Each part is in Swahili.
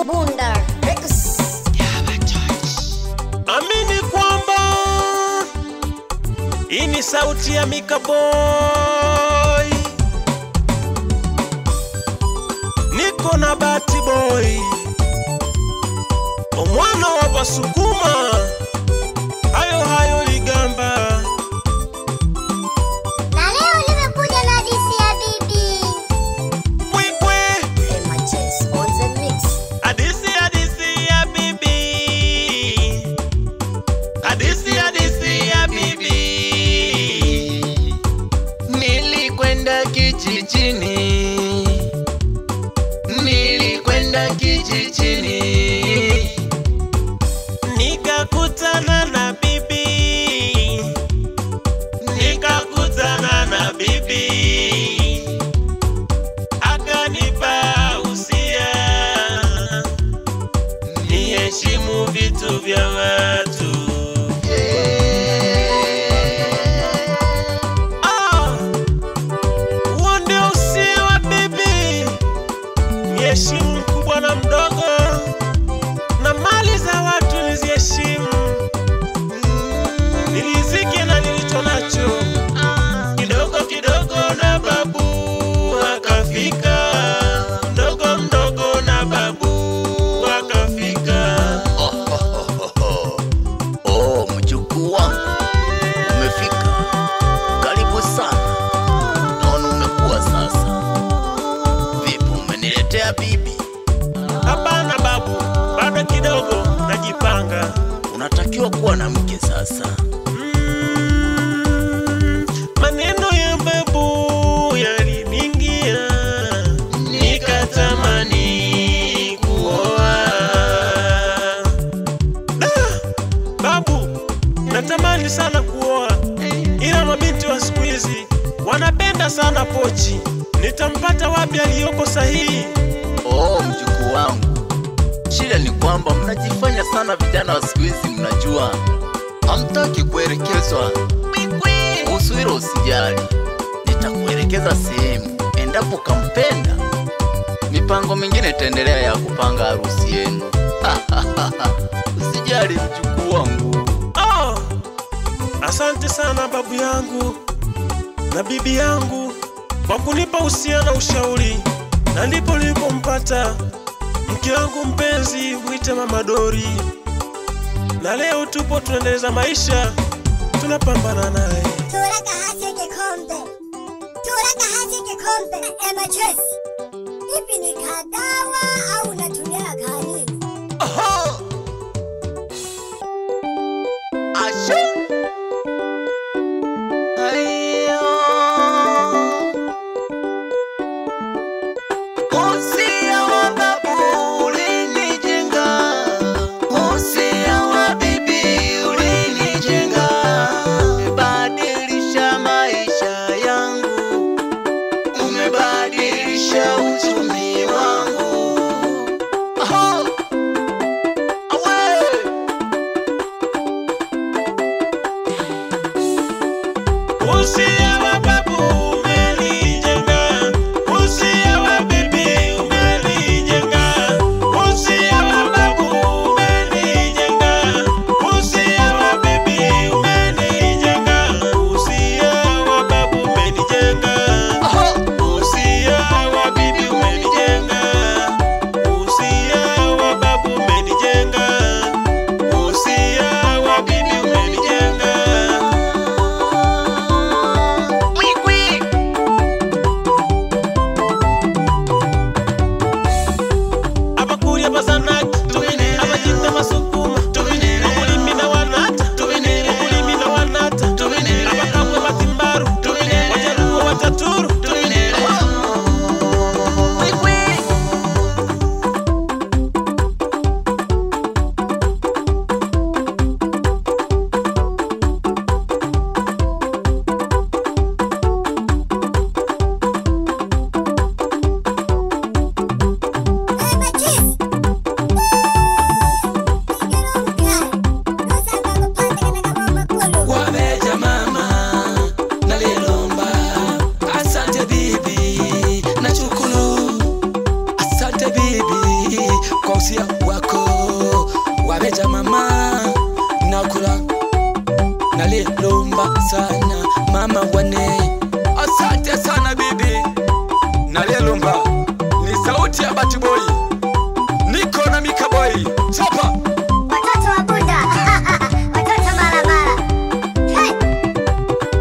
Bunda Rex. Amini kwamba hii ni sauti ya Mika Boy. Niko na Bati Boy, omwana wa Basukuma, hayo hayo ligamba. Na leo nimekuja na hadithi ya bibi. Kwekwe Matches on the mix. hadithi ya bibi. Hadithi ya bibi. Nilikwenda kijijini, Nikakutana na bibi, akanipa usia, niheshimu vitu vya watu. Huo ndio usia wa bibi, niheshimu mkubwa na mdogo, na mali za watu niziheshimu, nilizike na nilicho nacho. Kidogo kidogo na babu akafika, mdogo na babu akafika. Oh, mjukuu wangu umefika, karibu sana. Naona umekuwa sasa. Vipi, umeniletea bibi? Hapana babu, bado kidogo najipanga. Unatakiwa kuwa na mke sasa. Maneno ya babu yaliningia, nikatamani kuoa. Babu, natamani sana kuoa, ila mabinti wa siku hizi wanapenda sana pochi. Nitampata wapi aliyoko sahihi? Oh, mjukuu wangu, shida ni kwamba mnajifanya sana vijana wa siku hizi, mnajua hamtaki kuelekezwa. Kuhusu hilo usijali, nitakuelekeza sehemu. Endapo kampenda, mipango mingine itaendelea ya kupanga harusi yenu. Usijali mjukuu wangu. Oh, asante sana babu yangu na bibi yangu kwa kunipa usia na ushauri, na ndipo nilipompata mke wangu mpenzi, mwite Mama Dori, na leo tupo tunaendeleza maisha, tunapambana naye. Turaka hasi kikombe na matches. Ipi ni kadawa au unatumia kanini? Aha! Asha! Ayo! Usia wa babu ulinijenga, usia wa bibi ulinijenga, umebadilisha maisha yangu, umebadilisha uchumi wangu. Aha! Awe! Usia wa babu umenijenga, usia wa bibi umenijenga, usia wa babu umenijenga, usia wa bibi umenijenga, usia wa babu umenijenga, Aha! usia wa bibi mama wane. Asante sana bibi. Nalia Lumba ni sauti ya Bati Boy. Niko na Mika Boy. Chapa. Watoto wa Bunda. Watoto barabara. Hey.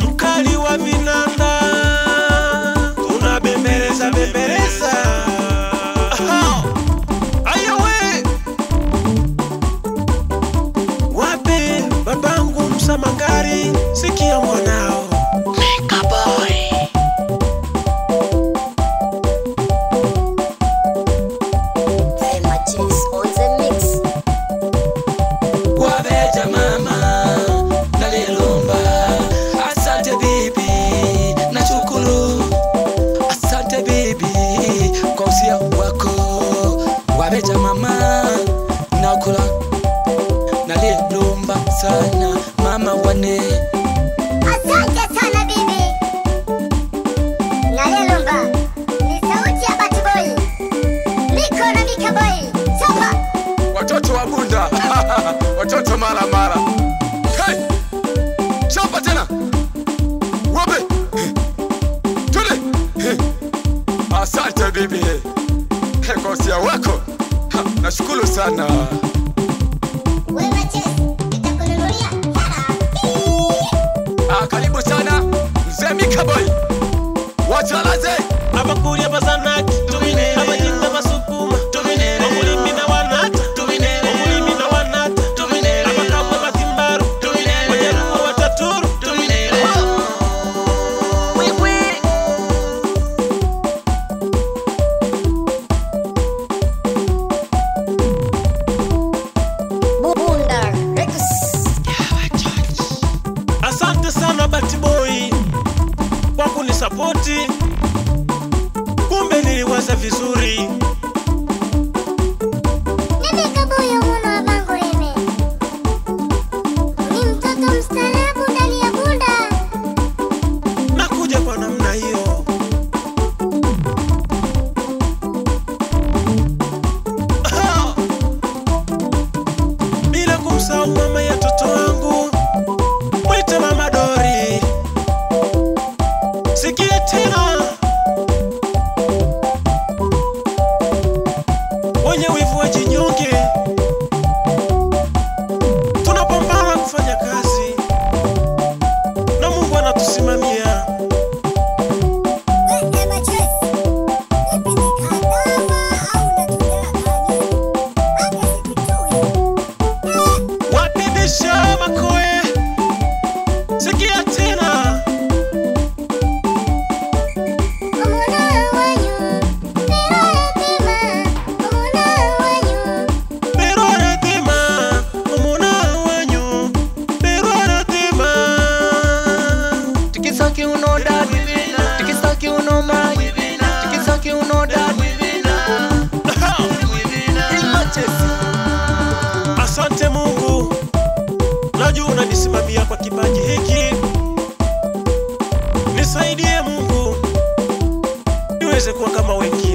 Mkali wa vinanda tunabembeleza bembeleza. Ayawe wape babangu Msamangari, sikia mwanao Mika Boy. MHS on the mix. Wabeja mama Nalia Lumba. Asante bibi, nashukuru. Asante bibi kwa usia wako. Wabeja mama nakula. Nalia Lumba sana mama wane. Asante sana bibi. Nalia Lumba ni sauti ya Bati Boy. Niko na Mika Boy. Chapa. Watoto wa Bunda. Watoto mara mara. Hey! Chapa tena. Wabe. Tule. Asante bibi. Kwa usia wako. Nashukuru sana. MHS itakununulia hela. Karibu sana mzee Mika Boy. Wachalaze abakuri abazanaki abajinda basukuma omulimi na wanata omulimi na wanata abakamwe batimbaru bajaruo wataturu. Bunda Rex. Asante sana Bati Boy kwa kunisapoti, kumbe niliwaza vizuri. Ni Mika Boy mwana wa Bangureme. Ni mtoto mstaarabu ndani ya Bunda. Nakuja kwa namna hiyo. Bila kumsahau mama ya toto wangu, mwite Mama Dori. Sikia tena, wenye wivu wajinyonge, tunapambana kufanya kazi na Mungu anatusimamia. Wapindisha makoe, sikia tena, berora tema, omona wanyu, berora tema. Tikisaki uno dad. Tikisaki uno mai. Tikisaki uno dad. Asante Mungu, najua unanisimamia kwa kipaji hiki. nisaidie Mungu niweze kuwa kama wengine.